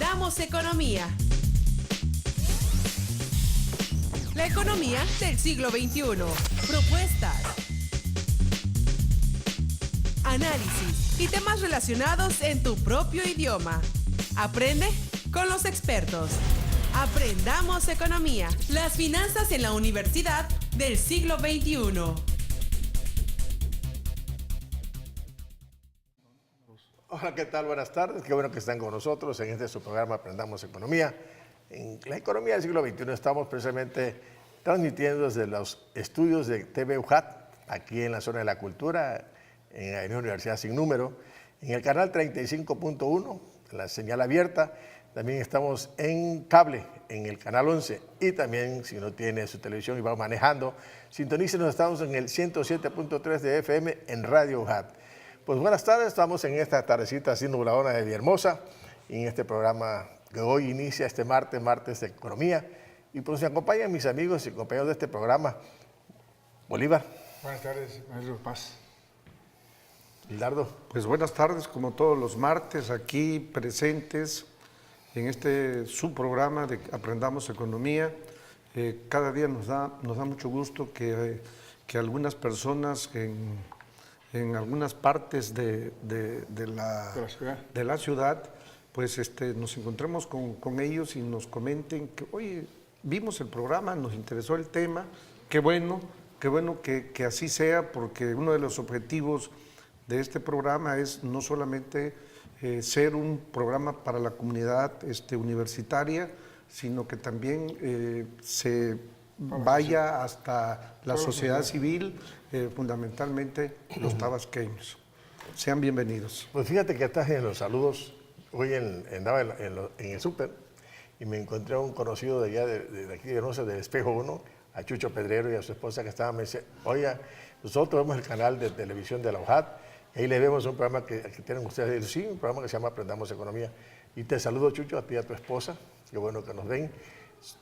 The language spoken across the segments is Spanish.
Aprendamos economía. La economía del siglo XXI. Propuestas, análisis y temas relacionados en tu propio idioma. Aprende con los expertos. Aprendamos economía. Las finanzas en la universidad del siglo XXI. Hola, ¿qué tal? Buenas tardes. Qué bueno que están con nosotros en su programa Aprendamos Economía. En la economía del siglo XXI estamos precisamente transmitiendo desde los estudios de TV UJAT, aquí en la zona de la cultura, en la Universidad Sin Número, en el canal 35.1, la señal abierta. También estamos en cable, en el canal 11, y también si no tiene su televisión y va manejando, sintonícenos, estamos en el 107.3 de FM en Radio UJAT. Pues buenas tardes, estamos en esta tardecita así nubladona de Villahermosa, y en este programa que hoy inicia este martes de Economía, y pues me acompañan mis amigos y compañeros de este programa. Bolívar. Buenas tardes, maestro Paz. Hildardo. Pues buenas tardes, como todos los martes, aquí presentes en este subprograma de Aprendamos Economía. Cada día nos da mucho gusto que algunas personas en algunas partes de la ciudad, pues nos encontremos con ellos y nos comenten que, oye, vimos el programa, nos interesó el tema, qué bueno que así sea, porque uno de los objetivos de este programa es no solamente ser un programa para la comunidad universitaria, sino que también se vaya hasta la sociedad civil, fundamentalmente los tabasqueños. Sean bienvenidos. Pues fíjate que estás en los saludos. Hoy andaba en el súper y me encontré a un conocido de allá, de aquí de Noce, del Espejo 1, a Chucho Pedrero y a su esposa que estaba, me dice, oiga, nosotros vemos el canal de televisión de la UJAT, y ahí le vemos un programa que tienen ustedes, sí, un programa que se llama Aprendamos Economía. Y te saludo, Chucho, a ti y a tu esposa, qué bueno que nos ven.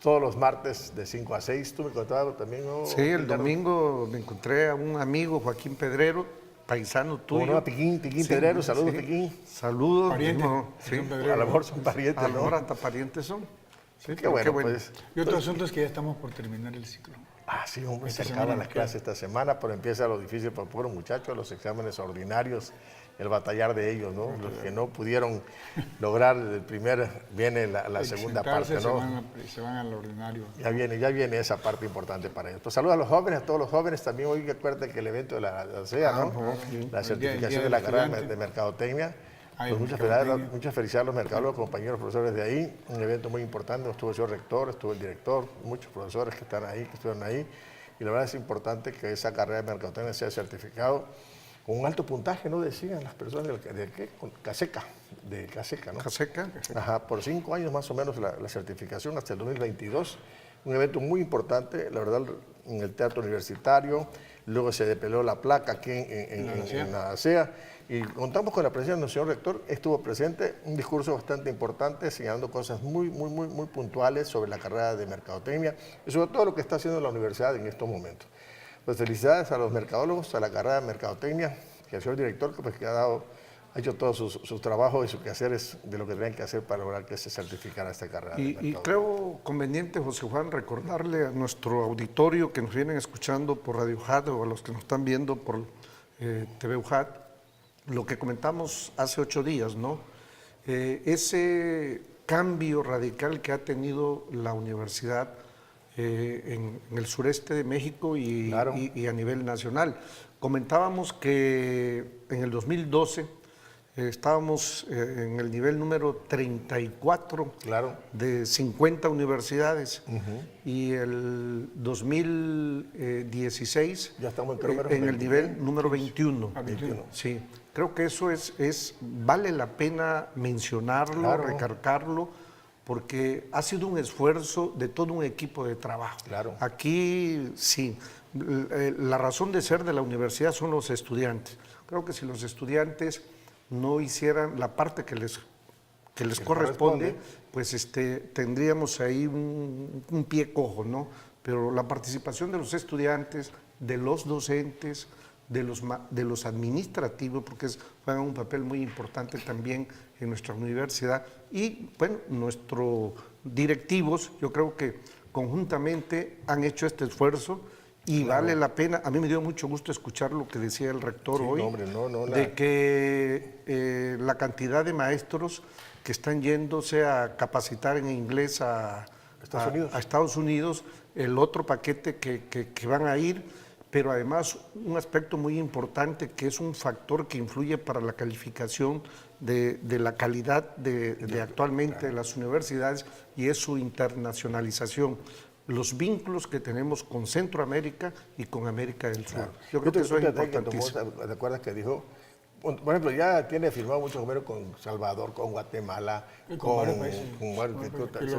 Todos los martes de 5 a 6, ¿tú me contabas también? ¿No? Sí, el domingo me encontré a un amigo, Joaquín Pedrero, paisano tuyo. Bueno, a Piquín sí, Pedrero, saludos, sí. Piquín. Saludos. Pariente. Sí. A lo mejor son parientes, a lo mejor hasta parientes son. Sí, qué bueno. Pues, y otro asunto es que ya estamos por terminar el ciclo. Sí, hombre, se acaban las clases esta semana, pero empieza lo difícil para el pobre muchacho, los exámenes ordinarios, el batallar de ellos, ¿no? Los que no pudieron lograr el primer, viene la segunda parte, ¿no? Se van al ordinario. Ya viene esa parte importante para ellos. Pues saludos a los jóvenes, a todos los jóvenes. También hoy recuerden que el evento de la CEA, ¿no? La certificación de la carrera de mercadotecnia. Pues muchas felicidades a los mercadólogos, compañeros profesores de ahí. Un evento muy importante. Estuvo el señor rector, estuvo el director, muchos profesores que están ahí, que estuvieron ahí. Y la verdad es importante que esa carrera de mercadotecnia sea certificado con un alto puntaje, ¿no? Decían las personas de qué, con Caseca, ¿no? Caseca. Ajá, por 5 años más o menos la certificación hasta el 2022. Un evento muy importante, la verdad, en el Teatro Universitario. Luego se depeló la placa aquí en la CEA. Y contamos con la presencia del señor rector. Estuvo presente, un discurso bastante importante, señalando cosas muy puntuales sobre la carrera de mercadotecnia y sobre todo lo que está haciendo la universidad en estos momentos. Pues felicidades a los mercadólogos, a la carrera de mercadotecnia, que el señor director que ha hecho todos sus trabajos y sus quehaceres de lo que tenían que hacer para lograr que se certificara esta carrera. Y creo conveniente, José Juan, recordarle a nuestro auditorio que nos vienen escuchando por Radio UJAT o a los que nos están viendo por TV UJAT, lo que comentamos hace 8 días, ¿no? Ese cambio radical que ha tenido la universidad en el sureste de México y a nivel nacional. Comentábamos que en el 2012 estábamos en el nivel número 34 de 50 universidades, y el 2016 ya estamos en el nivel número 21. Sí, creo que eso vale la pena mencionarlo, recargarlo, porque ha sido un esfuerzo de todo un equipo de trabajo. Aquí sí, la razón de ser de la universidad son los estudiantes. Creo que si los estudiantes no hicieran la parte que les corresponde, pues tendríamos ahí un pie cojo, ¿no? Pero la participación de los estudiantes, de los docentes, de los administrativos, porque juegan un papel muy importante también en nuestra universidad. Y bueno, nuestros directivos, yo creo que conjuntamente han hecho este esfuerzo y vale la pena. A mí me dio mucho gusto escuchar lo que decía el rector hoy, de que la cantidad de maestros que están yéndose a capacitar en inglés a Estados Unidos, el otro paquete que van a ir, pero además un aspecto muy importante que es un factor que influye para la calificación de la calidad de actualmente de las universidades, y es su internacionalización, los vínculos que tenemos con Centroamérica y con América del Sur. Yo creo que eso es importantísimo. ¿Te acuerdas que dijo? Por ejemplo, ya tiene firmado muchos convenios con Salvador, con Guatemala, con varios países,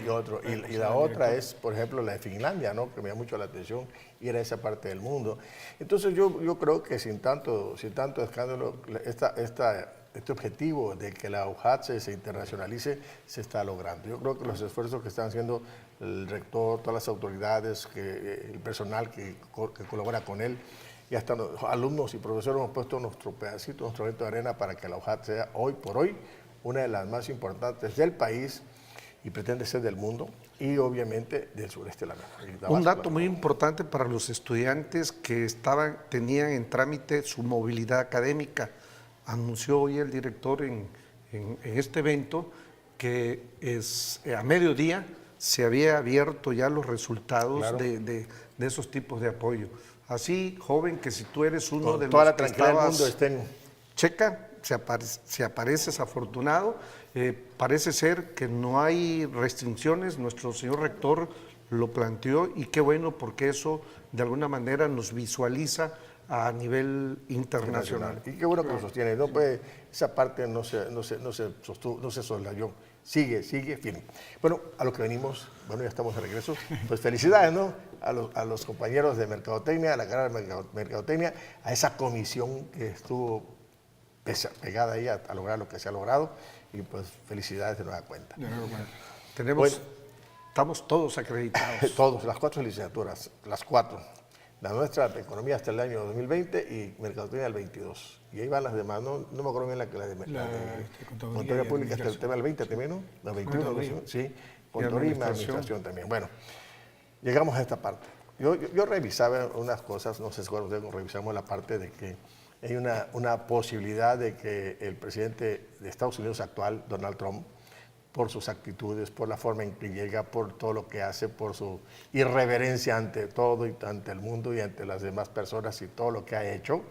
y otro. Y la otra es, por ejemplo, la de Finlandia, ¿no? Que me llama mucho la atención, ir a esa parte del mundo. Entonces yo creo que sin tanto escándalo, este objetivo de que la UJAT se internacionalice se está logrando. Yo creo que los esfuerzos que están haciendo el rector, todas las autoridades, el personal que colabora con él, y hasta los alumnos y profesores hemos puesto nuestro pedacito, nuestro granito de arena para que la UJAT sea hoy por hoy una de las más importantes del país y pretende ser del mundo y obviamente del sureste de la mejor. Un dato muy importante para los estudiantes que tenían en trámite su movilidad académica. Anunció hoy el director en este evento que a mediodía se había abierto ya los resultados de esos tipos de apoyo. Así, joven, que si tú eres uno con de toda los la que tranquilidad del mundo checa, si apareces afortunado, parece ser que no hay restricciones, nuestro señor rector lo planteó y qué bueno porque eso de alguna manera nos visualiza a nivel internacional. Y qué bueno que lo sostiene, no puede, esa parte no se soslayó. Sigue firme. Bueno, a lo que venimos, bueno, ya estamos de regreso, pues felicidades, ¿no? A los compañeros de Mercadotecnia, a la carrera de Mercadotecnia, a esa comisión que estuvo pegada ahí a lograr lo que se ha logrado, y pues felicidades de nueva cuenta. Estamos todos acreditados. Todos, las 4 licenciaturas, las 4. La nuestra de Economía hasta el año 2020 y Mercadotecnia del 22. Y ahí van las demás, no me acuerdo bien la de Contaduría Pública hasta el tema del 20 también, ¿no? La 21, sí. Contaduría y Administración también. Bueno, llegamos a esta parte. Yo revisaba unas cosas, no sé si ustedes revisamos la parte de que hay una posibilidad de que el presidente de Estados Unidos actual, Donald Trump, por sus actitudes, por la forma en que llega, por todo lo que hace, por su irreverencia ante todo y ante el mundo y ante las demás personas y todo lo que ha hecho,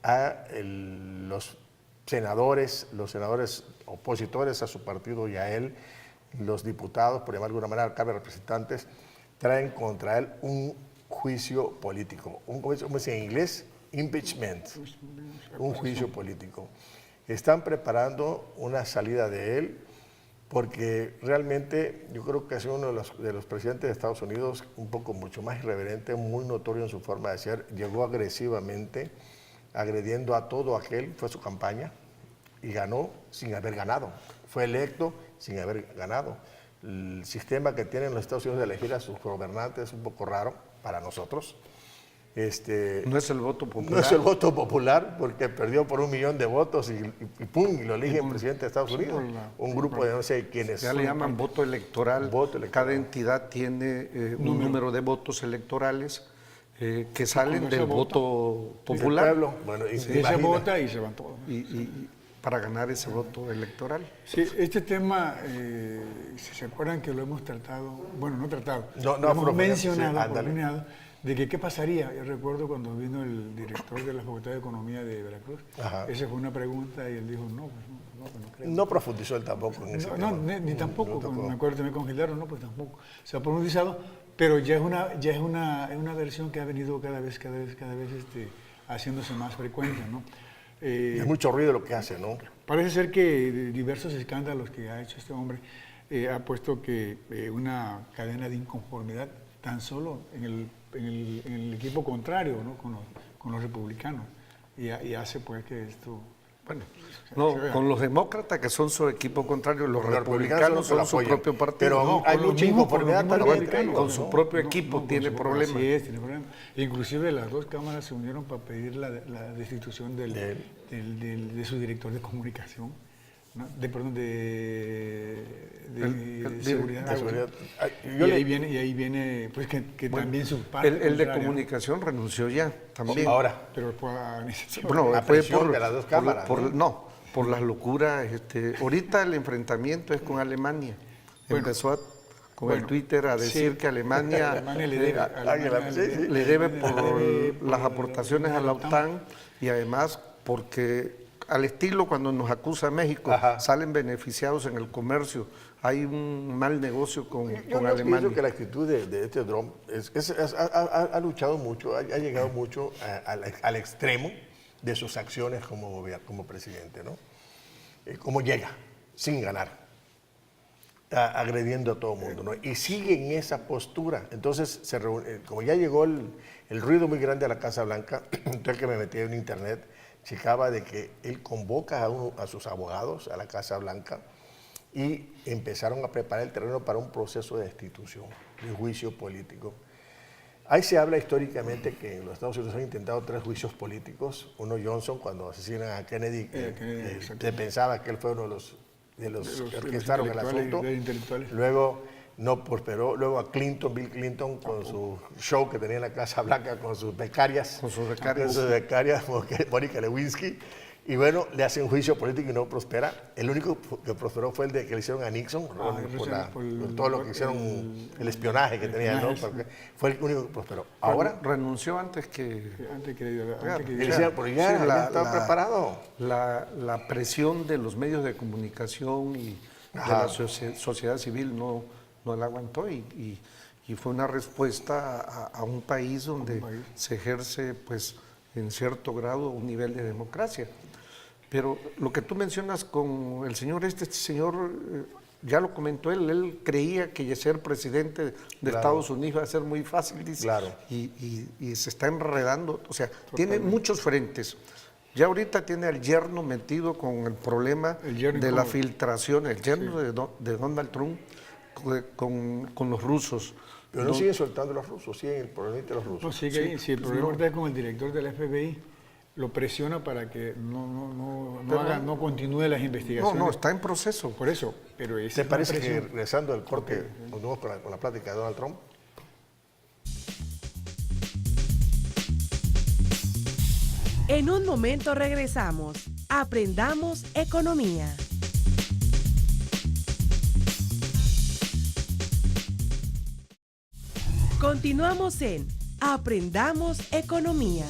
a los senadores opositores a su partido y a él, los diputados, por llamar de alguna manera, Cámara de Representantes, traen contra él un juicio político, un juicio, como dice en inglés, impeachment, un juicio político. Están preparando una salida de él, porque realmente yo creo que ha sido uno de los presidentes de Estados Unidos un poco mucho más irreverente, muy notorio en su forma de ser, llegó agresivamente, agrediendo a todo aquel, fue su campaña, y ganó sin haber ganado, fue electo sin haber ganado. El sistema que tienen los Estados Unidos de elegir a sus gobernantes es un poco raro para nosotros. No es el voto popular. No es el voto popular, porque perdió por 1 millón de votos y ¡pum! Y lo eligen presidente de Estados Unidos. Un grupo de no sé quiénes. Ya le llaman voto electoral. Cada entidad tiene un número de votos electorales que salen del voto popular. Bueno, y se vota y se van todos. Y para ganar ese voto electoral. Sí, este tema, si se acuerdan que lo hemos tratado, bueno, no tratado, lo hemos mencionado, de que qué pasaría. Yo recuerdo cuando vino el director de la Facultad de Economía de Veracruz, esa fue una pregunta y él dijo, no creo. No profundizó él tampoco en ese tema. Ni tampoco, me acuerdo que me congelaron, pues tampoco. Se ha profundizado, pero ya es una versión que ha venido cada vez haciéndose más frecuente, ¿no? Es mucho ruido lo que hace, ¿no? Parece ser que diversos escándalos que ha hecho este hombre ha puesto que una cadena de inconformidad tan solo en el equipo contrario, ¿no? con los republicanos, y hace pues que esto... Bueno, con los demócratas, que son su equipo contrario, los republicanos son su propio partido. Pero hay mucha inconformidad también. Con su propio equipo tiene problemas. Sí, tiene problemas. Inclusive las dos cámaras se unieron para pedir la destitución de su director de comunicación, ¿no? de seguridad. de seguridad. Y ahí viene pues que bueno, también su parte. El de comunicación renunció ya también. Sí, ahora. Pero fue a iniciativa. Bueno, a fue presión de las dos cámaras. Por las locuras. Ahorita el enfrentamiento es con Alemania. Bueno, Empezó con el Twitter a decir que Alemania le debe por las aportaciones a la OTAN y además porque al estilo cuando nos acusa México, salen beneficiados en el comercio. Hay un mal negocio con Alemania. Yo pienso que la actitud de este Trump ha luchado mucho, ha llegado mucho al extremo de sus acciones como presidente, ¿no? Cómo llega, sin ganar, agrediendo a todo el mundo, ¿no? Y sigue en esa postura. Entonces, como ya llegó el ruido muy grande a la Casa Blanca, entonces que me metí en internet, checaba de que él convoca a sus abogados a la Casa Blanca y empezaron a preparar el terreno para un proceso de destitución, de juicio político. Ahí se habla históricamente que en los Estados Unidos han intentado 3 juicios políticos. Uno, Johnson, cuando asesinan a Kennedy, se pensaba que él fue uno de los que orquestaron el asunto. Luego no prosperó. Luego a Bill Clinton, con su show que tenía en la Casa Blanca, con sus becarias. Con sus becarias, Mónica Lewinsky. Y bueno, le hacen un juicio político y no prospera. El único que prosperó fue el de que le hicieron a Nixon, por todo lo que hicieron, el espionaje que tenía, ¿no? Porque fue el único que prosperó. Ahora renunció antes que ya estaba preparado. La presión de los medios de comunicación y de la sociedad civil no la aguantó y fue una respuesta a un país donde se ejerce, pues, en cierto grado un nivel de democracia. Pero lo que tú mencionas con el señor, este señor, ya lo comentó él creía que ser presidente de Estados Unidos iba a ser muy fácil, dice, y se está enredando, o sea, tiene muchos frentes. Ya ahorita tiene al yerno metido con el problema de la filtración, el yerno de Donald Trump con los rusos. Pero no siguen soltando los rusos, siguen el problema de los rusos. No, sigue ahí. Si el problema está con el director del FBI, lo presiona para que no continúe las investigaciones. No, está en proceso. Por eso, pero ¿Te parece que regresando al corte, continuamos con la plática de Donald Trump? En un momento regresamos. Aprendamos economía. Continuamos en Aprendamos Economía.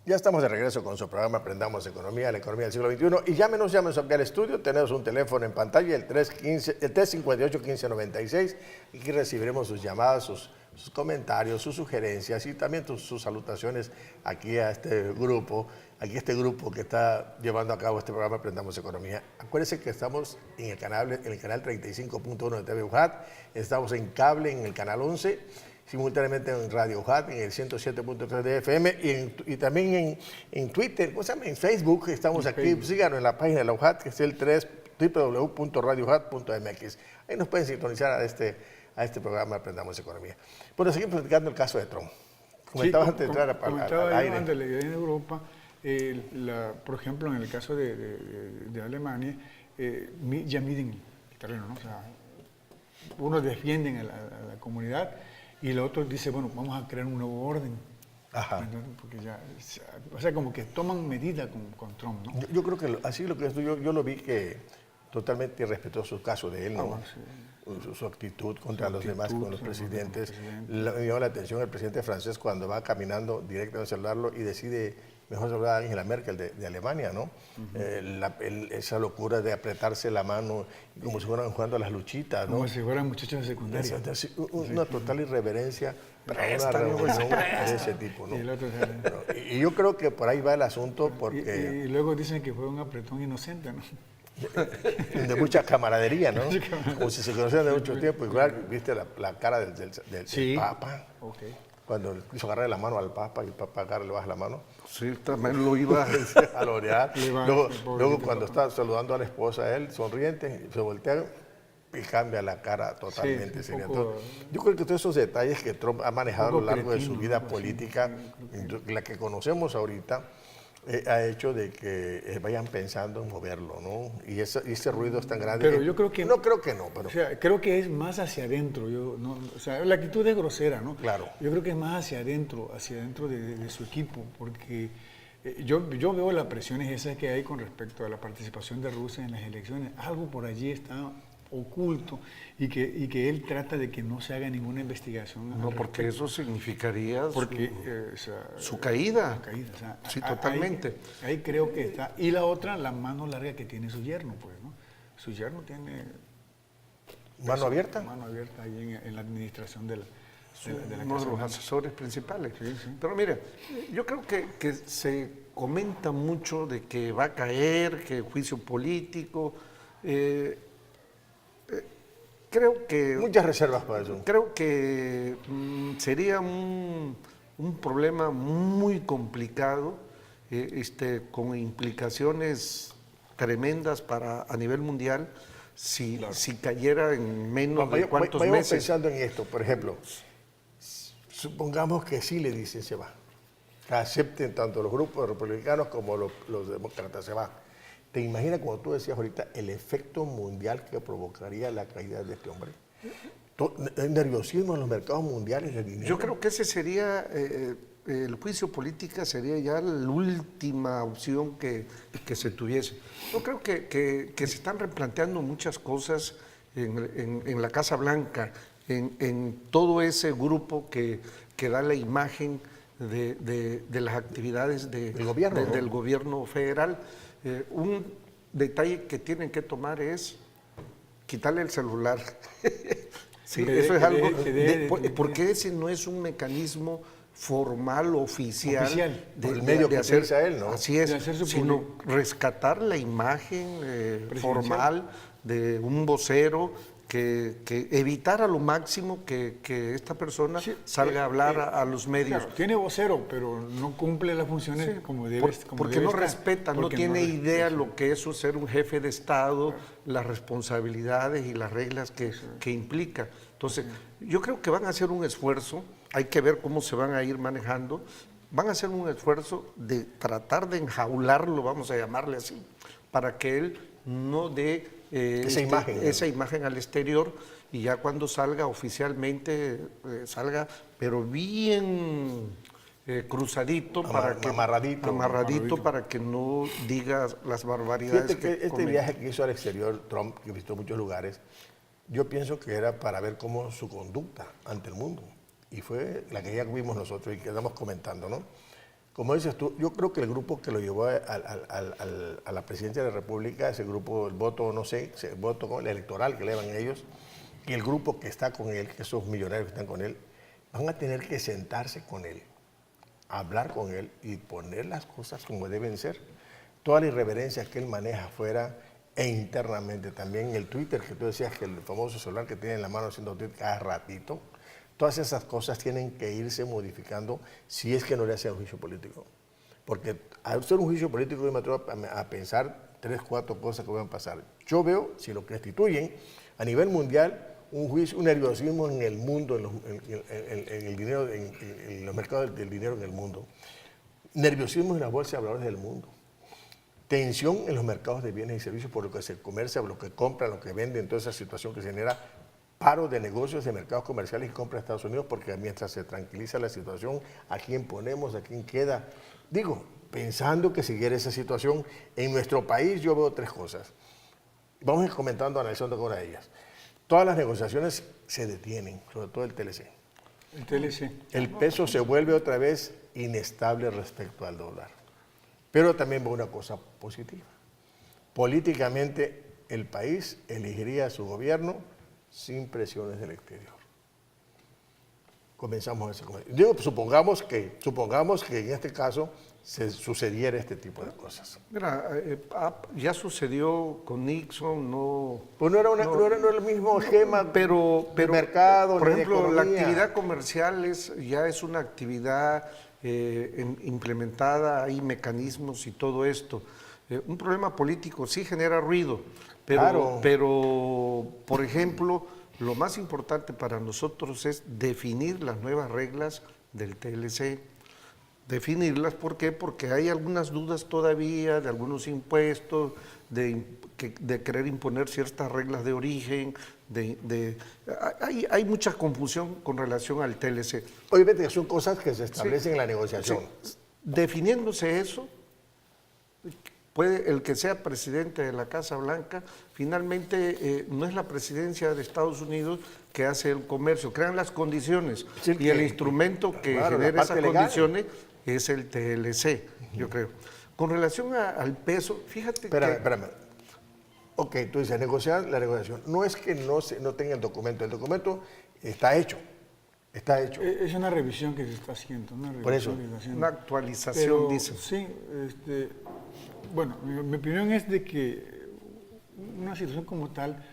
Ya estamos de regreso con su programa Aprendamos Economía, la economía del siglo XXI. Y llámenos aquí al estudio. Tenemos un teléfono en pantalla, el 358-1596. Y aquí recibiremos sus llamadas, sus comentarios, sus sugerencias y también sus salutaciones aquí a este grupo que está llevando a cabo este programa Aprendamos Economía. Acuérdense que estamos en el canal 35.1 de TV UJAT, estamos en cable en el canal 11, simultáneamente en Radio UJAT en el 107.3 de FM y también en Twitter, en Facebook, estamos aquí, síganos en la página de la UJAT, que es el www.radioujat.mx. Ahí nos pueden sintonizar a este programa Aprendamos Economía. Bueno, seguimos platicando el caso de Trump. Comentabas antes de entrar al aire. Antes de la idea en Europa, por ejemplo, en el caso de Alemania, ya miden el terreno, ¿no? O sea, unos defienden a la comunidad y los otros dicen, bueno, vamos a crear un nuevo orden. Porque o sea, como que toman medida con Trump, ¿no? Yo creo que así lo que yo lo vi que totalmente respetó su caso de él, ¿no? Su actitud contra los demás, con los presidentes. Me llamó la atención el presidente francés cuando va caminando directamente a saludarlo y decide mejor saludar a Angela Merkel de Alemania, ¿no? Esa locura de apretarse la mano como si fueran jugando a las luchitas, ¿no? Como si fueran muchachos de secundaria. Una total irreverencia para una reunión de ese tipo, ¿no? Y yo creo que por ahí va el asunto porque... Y luego dicen que fue un apretón inocente, ¿no? De mucha camaradería, ¿no? Como si se conocieran de mucho tiempo. Igual, viste la cara del Papa. Cuando quiso agarrar la mano al Papa y el Papa le baja la mano. Sí, también lo iba a lorear. Luego cuando está saludando a la esposa, él sonriente, se voltea y cambia la cara totalmente. Sí, un sería poco, todo. Yo creo que todos esos detalles que Trump ha manejado a lo poco largo de su cretino, vida ¿no? política, Sí, la que conocemos ahorita, ha hecho de que vayan pensando en moverlo, ¿no? Y ese ruido es tan grande. Pero yo creo que... No creo que no, pero... O sea, creo que es más hacia adentro. O sea, la actitud es grosera, ¿no? Claro. Yo creo que es más hacia adentro de su equipo, porque yo veo las presiones esas que hay con respecto a la participación de Rusia en las elecciones. Algo por allí está oculto y que él trata de que no se haga ninguna investigación. No, porque eso significaría porque, su caída. su caída, o sea, Sí, totalmente. Ahí creo que está. Y la otra, la mano larga que tiene su yerno, pues, ¿no? Su yerno tiene... ¿Mano abierta? Mano abierta ahí en la administración de la Uno de Casa los Blanca. asesores principales. Sí, sí. Pero mire, yo creo que se comenta mucho de que va a caer, que juicio político. Creo que... Muchas reservas para eso. Creo que sería un problema muy complicado, con implicaciones tremendas a nivel mundial, si cayera en menos de cuántos Vayamos meses. pensando en esto, por ejemplo, supongamos que sí le dicen se va, que acepten tanto los grupos republicanos como los demócratas se va. ¿Te imaginas, como tú decías ahorita, el efecto mundial que provocaría la caída de este hombre? El nerviosismo en los mercados mundiales del dinero. Yo creo que ese sería, el juicio político sería ya la última opción que se tuviese. Yo creo que se están replanteando muchas cosas en la Casa Blanca, en todo ese grupo que da la imagen de las actividades El gobierno, ¿no? del gobierno federal. Un detalle que tienen que tomar es quitarle el celular. Sí, eso es algo, porque ese no es un mecanismo formal, oficial, Por el medio que utiliza él, ¿no? Así es, De hacer su sino rescatar la imagen formal de un vocero que evitar a lo máximo que esta persona salga a hablar a los medios. Claro, tiene vocero, pero no cumple las funciones como debe. Porque no respeta, no tiene idea lo que es ser un jefe de Estado, las responsabilidades y las reglas que implica. Entonces, yo creo que van a hacer un esfuerzo, hay que ver cómo se van a ir manejando, van a hacer un esfuerzo de tratar de enjaularlo, vamos a llamarle así, para que él no dé esa imagen al exterior, y ya cuando salga oficialmente, salga, pero bien cruzadito, amarradito para que no diga las barbaridades. Fíjate que este viaje que hizo al exterior, Trump, que visitó muchos lugares, yo pienso que era para ver cómo su conducta ante el mundo, y fue la que ya vimos nosotros y que estamos comentando, ¿no? Como dices tú, yo creo que el grupo que lo llevó a la presidencia de la República, ese grupo, el voto, no sé, el voto electoral que le dan ellos, y el grupo que está con él, que esos millonarios que están con él, van a tener que sentarse con él, hablar con él y poner las cosas como deben ser. Toda la irreverencia que él maneja afuera e internamente, también el Twitter, que tú decías que el famoso celular que tiene en la mano haciendo tweet cada ratito, todas esas cosas tienen que irse modificando si es que no le hacen un juicio político. Porque al hacer un juicio político yo me atrevo a pensar 3, 4 cosas que van a pasar. Yo veo, si lo constituyen, a nivel mundial, un juicio, un nerviosismo en el mundo, en el dinero, en los mercados del dinero en el mundo. Nerviosismo en las bolsas de valores del mundo. Tensión en los mercados de bienes y servicios por lo que se comercia, por lo que compran, lo que venden, toda esa situación que se genera paro de negocios de mercados comerciales y compra de Estados Unidos, porque mientras se tranquiliza la situación, ¿a quién ponemos? ¿A quién queda? Digo, pensando que siguiera esa situación, en nuestro país yo veo 3 cosas. Vamos a ir comentando, analizando cada una de ellas. Todas las negociaciones se detienen, sobre todo el TLC. El TLC. El peso se vuelve otra vez inestable respecto al dólar. Pero también veo una cosa positiva. Políticamente, el país elegiría a su gobierno sin presiones del exterior. Comenzamos ese comentario. Digo, supongamos que en este caso se sucediera este tipo de cosas. Mira, ya sucedió con Nixon, no... Pues no era el mismo esquema pero de mercado, por ni de ejemplo, la economía. actividad comercial ya es una actividad implementada, hay mecanismos y todo esto. Un problema político sí genera ruido, Pero, por ejemplo, lo más importante para nosotros es definir las nuevas reglas del TLC. Definirlas, ¿por qué? Porque hay algunas dudas todavía de algunos impuestos, de querer imponer ciertas reglas de origen, hay mucha confusión con relación al TLC. Obviamente son cosas que se establecen en la negociación. Sí. Definiéndose eso, puede el que sea presidente de la Casa Blanca, finalmente no es la presidencia de Estados Unidos que hace el comercio, crean las condiciones y el instrumento que genera esas condiciones es el TLC, yo creo. Con relación al peso, fíjate Espérame. Ok, tú dices negociar la negociación. No es que no tenga el documento está hecho. Está hecho. Es una revisión que se está haciendo. Por eso. Una actualización, dice. Sí, bueno, mi opinión es de que una situación como tal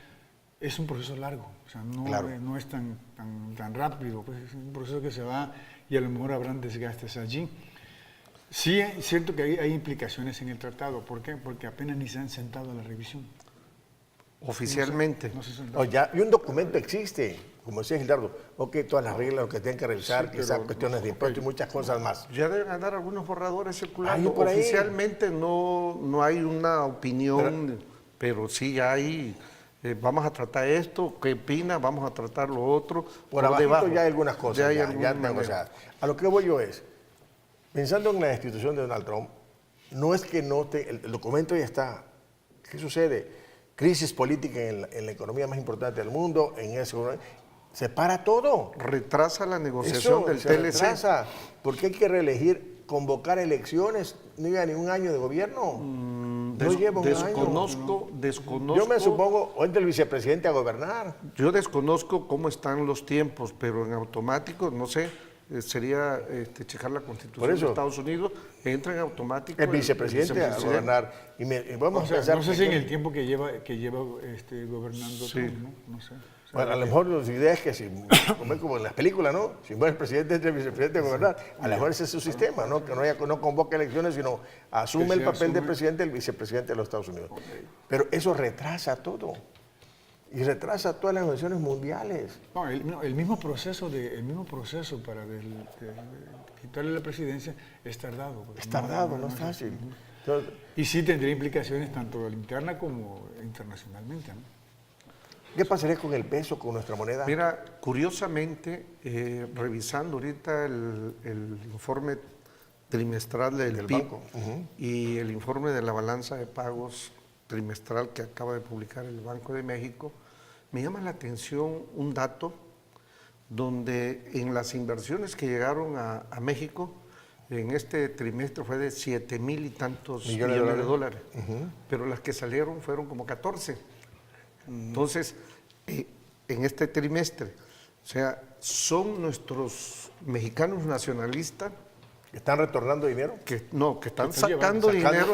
es un proceso largo, o sea, no es tan rápido, pues es un proceso que se va y a lo mejor habrán desgastes allí. Sí, es cierto que hay implicaciones en el tratado. ¿Por qué? Porque apenas ni se han sentado a la revisión. Oficialmente. Y un documento existe, como decía Gildardo, todas las reglas, lo que tienen que revisar, quizás cuestiones de impuestos y muchas cosas más. Ya deben andar algunos borradores circulando. Oficialmente no hay una opinión, pero sí hay, vamos a tratar esto, ¿qué opina? Vamos a tratar lo otro. Por abajo ya hay algunas cosas, ya negociadas. A lo que voy yo es, pensando en la destitución de Donald Trump, no es que el documento ya está. ¿Qué sucede? Crisis política en la economía más importante del mundo, en eso, se para todo. Retrasa la negociación del TLC. Retrasa, porque hay que reelegir, convocar elecciones, no lleva ni un año de gobierno. No lleva un año. Desconozco. Yo me supongo, o entra el vicepresidente a gobernar. Yo desconozco cómo están los tiempos, pero en automático, no sé, sería checar la Constitución de Estados Unidos, entra en automático el vicepresidente a gobernar. Y vamos a pensar, no sé si en el tiempo que lleva gobernando Trump, ¿no? No sé. Bueno, a lo mejor la idea es que como en las películas, ¿no? Si muere el presidente, entra el vicepresidente a gobernar. A lo mejor ese es su sistema, ¿no? Que no convoca elecciones, sino asume el papel de presidente el vicepresidente de los Estados Unidos. Pero eso retrasa todo. Y retrasa todas las negociaciones mundiales. No, el mismo proceso para quitarle la presidencia es tardado. Es tardado, no es fácil. Entonces, y sí tendría implicaciones tanto interna como internacionalmente, ¿no? ¿Qué pasaría con el peso, con nuestra moneda? Mira, curiosamente, revisando ahorita el informe trimestral del PIB banco. Y el informe de la balanza de pagos trimestral que acaba de publicar el Banco de México, me llama la atención un dato donde en las inversiones que llegaron a México, en este trimestre fue de 7,000 y tantos millones de dólares, pero las que salieron fueron como 14. Entonces, en este trimestre, o sea, son nuestros mexicanos nacionalistas ¿Están retornando dinero? Que están sacando dinero.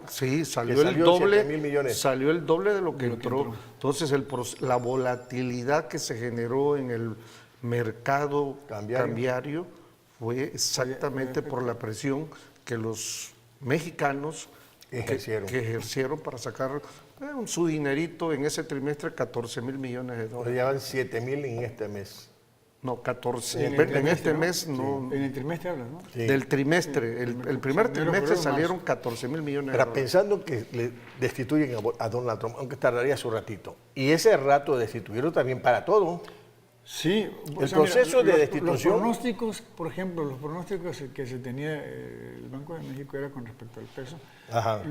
Salió el doble. 7,000 millones. Salió el doble de lo que entró. Entonces, la volatilidad que se generó en el mercado cambiario fue exactamente por la presión que los mexicanos ejercieron para sacar su dinerito en ese trimestre, 14,000 millones de dólares. Llevan 7,000 en este mes. No, 14. En este mes no. En el trimestre hablas, ¿no? Sí. Del trimestre. El primer trimestre salieron 14,000 millones de dólares. Pensando que le destituyen a Donald Trump, aunque tardaría su ratito. Y ese rato destituyeron también para todo. Sí. El proceso de destitución. Los pronósticos, por ejemplo, los pronósticos que se tenía el Banco de México era con respecto al peso,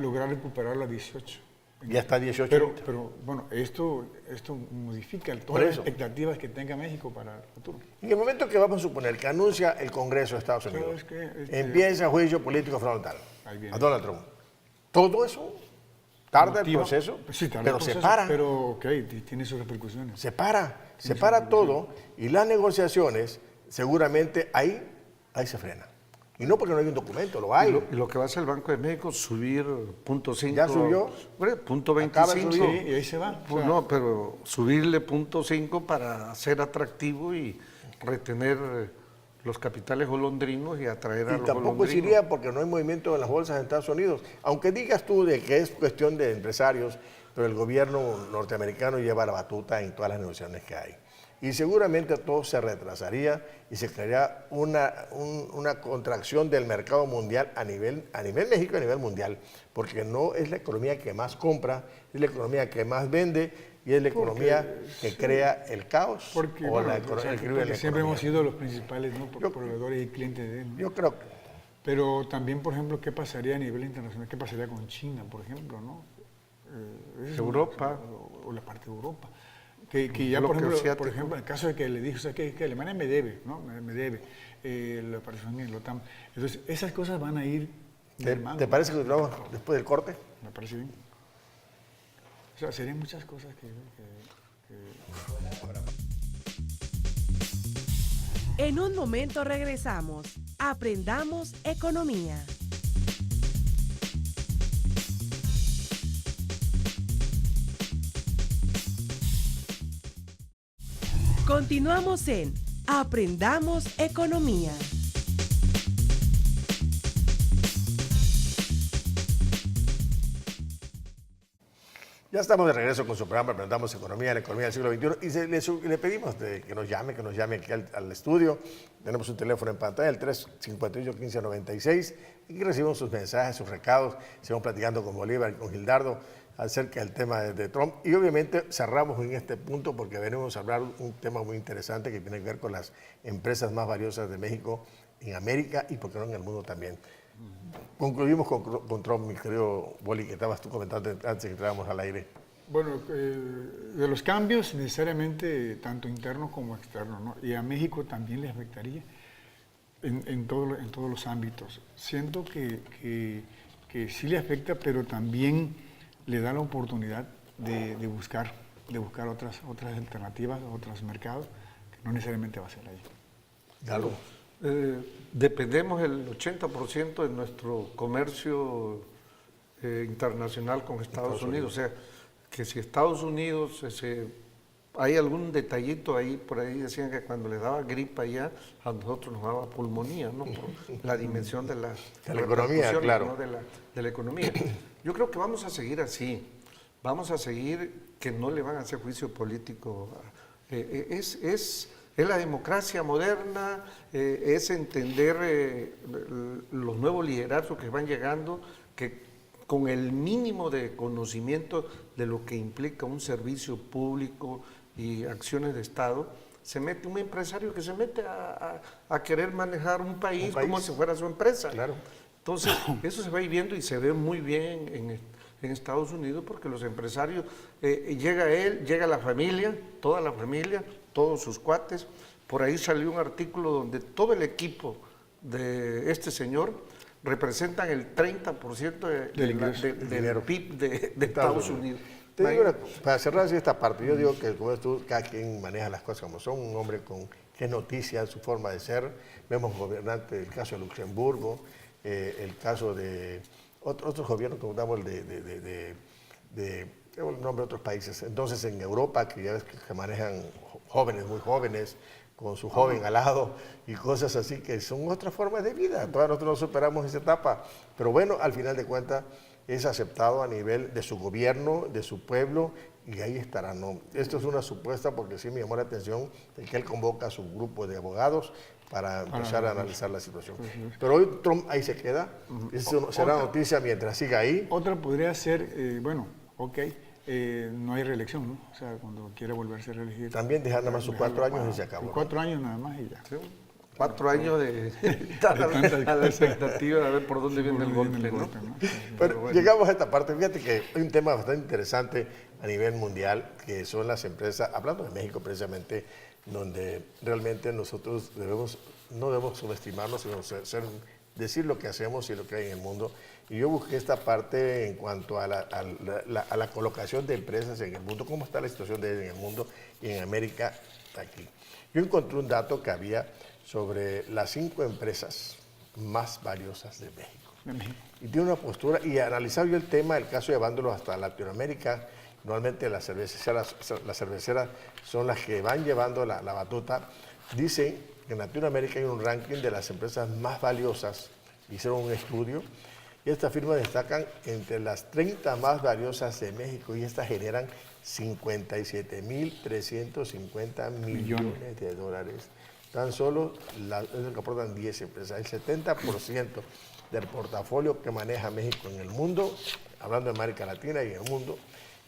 lograr recuperarlo a 18. Ya está 18. Pero bueno, esto modifica todas las expectativas que tenga México para el futuro. En el momento que vamos a suponer que anuncia el Congreso de Estados Unidos, empieza juicio político frontal a Donald Trump. Todo eso tarda el proceso, pero se para. Pero tiene sus repercusiones. Se para todo y las negociaciones seguramente ahí se frenan. Y no porque no hay un documento, lo hay. Y lo que va a hacer el Banco de México es subir 0.5. ¿Ya subió? Punto 25. Sí, y ahí se va. No, pero subirle 0.5 para ser atractivo y retener los capitales golondrinos y atraer a los golondrinos. Y tampoco iría porque no hay movimiento en las bolsas de Estados Unidos. Aunque digas tú de que es cuestión de empresarios, pero el gobierno norteamericano lleva la batuta en todas las negociaciones que hay. Y seguramente todo se retrasaría y se crearía una contracción del mercado mundial a nivel México y a nivel mundial, porque no es la economía que más compra, es la economía que más vende y es la economía que crea el caos Porque, o la porque economía. siempre hemos sido los principales, ¿no?, proveedores y clientes de él, ¿no? Yo creo. Pero también, por ejemplo, ¿qué pasaría a nivel internacional? ¿Qué pasaría con China, por ejemplo, ¿no? Europa. O la parte de Europa. Que ya, por ejemplo, en el caso de que le dijo, o sea, que Alemania me debe, ¿no? Me debe la participación en el OTAN. Entonces, esas cosas van a ir mermando. ¿Te parece que continuamos después del corte? Me parece bien. O sea, serían muchas cosas que... En un momento regresamos. Aprendamos economía. Continuamos en Aprendamos Economía. Ya estamos de regreso con su programa Aprendamos Economía, la economía del siglo XXI, y le pedimos que nos llame aquí al estudio. Tenemos un teléfono en pantalla, el 358-1596, y que recibimos sus mensajes, sus recados. Seguimos platicando con Bolívar y con Gildardo acerca del tema de Trump. Y obviamente cerramos en este punto porque venimos a hablar un tema muy interesante que tiene que ver con las empresas más valiosas de México en América y, por qué no, en el mundo también. Concluimos con Trump, mi querido Boli, que estabas tú comentando antes de que entráramos al aire. Bueno, de los cambios necesariamente tanto internos como externos, ¿no? Y a México también le afectaría en todos los ámbitos. Siento que sí le afecta, pero también le da la oportunidad de buscar otras alternativas, otros mercados, que no necesariamente va a ser ahí. Dalo. Dependemos el 80% de nuestro comercio internacional con Estados Unidos. O sea, que si Estados Unidos, hay algún detallito ahí, por ahí decían que cuando les daba gripa allá, a nosotros nos daba pulmonía, ¿no? Por la dimensión de la economía, claro. ¿no? de la economía. Yo creo que vamos a seguir así. Vamos a seguir que no le van a hacer juicio político. Es la democracia moderna, es entender los nuevos liderazgos que van llegando, que con el mínimo de conocimiento de lo que implica un servicio público y acciones de Estado, se mete un empresario que se mete a querer manejar un país como si fuera su empresa. Claro. Entonces, eso se va a ir viendo y se ve muy bien en Estados Unidos, porque los empresarios, llega él, llega la familia, toda la familia, todos sus cuates. Por ahí salió un artículo donde todo el equipo de este señor representan el 30% del PIB de Estados Unidos. Te digo, para cerrar así esta parte, yo digo que como tú, cada quien maneja las cosas como son, un hombre que es noticia, su forma de ser. Vemos gobernantes, el caso de Luxemburgo, el caso de otros gobiernos, como damos el el nombre de otros países. Entonces, en Europa, que ya ves que manejan jóvenes, muy jóvenes, con su joven al lado y cosas así, que son otras formas de vida. Todavía nosotros no superamos esa etapa. Pero bueno, al final de cuentas, es aceptado a nivel de su gobierno, de su pueblo, y ahí estará. ¿No? Esto es una supuesta, porque sí me llamó la atención de que él convoca a su grupo de abogados para empezar a analizar la situación. Pero hoy Trump ahí se queda. Eso será noticia mientras siga ahí. Otra podría ser, no hay reelección, ¿no? O sea, cuando quiera volverse a reelegir. También dejar nada más sus 4 años y se acabó. 4 años nada más y ya. ¿Sí? 4 años de estar a la expectativa de ver por dónde viene el golpe, ¿no? Pero bueno, llegamos a esta parte. Fíjate que hay un tema bastante interesante a nivel mundial, que son las empresas, hablando de México precisamente, donde realmente nosotros no debemos subestimarnos, sino decir lo que hacemos y lo que hay en el mundo. Y yo busqué esta parte en cuanto a la colocación de empresas en el mundo, cómo está la situación de en el mundo y en América aquí. Yo encontré un dato que había sobre las 5 empresas más valiosas de México. Y tiene una postura, y analizaba yo el tema, el caso llevándolo hasta Latinoamérica. Normalmente las cerveceras son las que van llevando la batuta. Dicen que en Latinoamérica hay un ranking de las empresas más valiosas. Hicieron un estudio Y estas firmas destacan entre las 30 más valiosas de México y estas generan 57.350 millones de dólares. Tan solo es lo que aportan 10 empresas. El 70% del portafolio que maneja México en el mundo, hablando de América Latina y en el mundo,